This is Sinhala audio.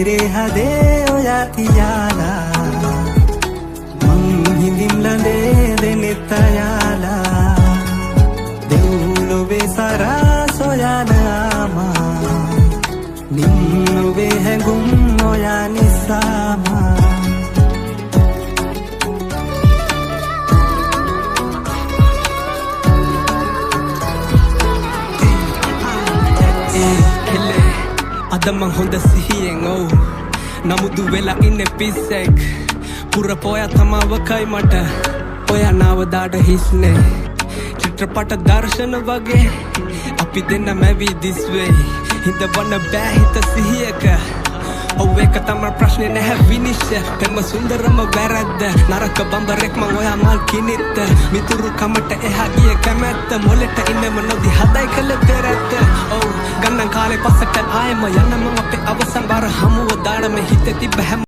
හිරේ හදේ ඔයා තියාලා මං හිඳින් ලඳේ දෙනෙත් අයාලා දෙව්ලොවේ සරා සොයන ආමා නින්නොවේ හැඟුම් ඔයා නිසාමා අද මං හොඳ සිහියෙන් ඔව් නමුදු වෙලා ඉන්නේ පිස්සෙක් පුර පොයා තමාවකයි මට ඔයා නාවදාට හිස්නේ චිත්‍රපට දර්ශන වගේ අපි දෙන්න මැවි this way හිතවන්න බෑ හිත සිහියක ඔව් එක තමයි ප්‍රශ්නේ නැහැ විනිශ්චය පෙම්ම සුන්දරම වැරද්ද නරක බඹරෙක් මං ඔයා මල් කිනිත්ත මිතුරු කමට එහා ගිය කැමැත්ත මොලෙට ඉන්නම නොදි හදයි කළ පෙරැත්ත ඔව් ගන්නන් කාලේ පස්සට ආයෙම යන්න මං අපේ අවසන් බාර හමුව දාඩම හිතේ තිබ්බ හැම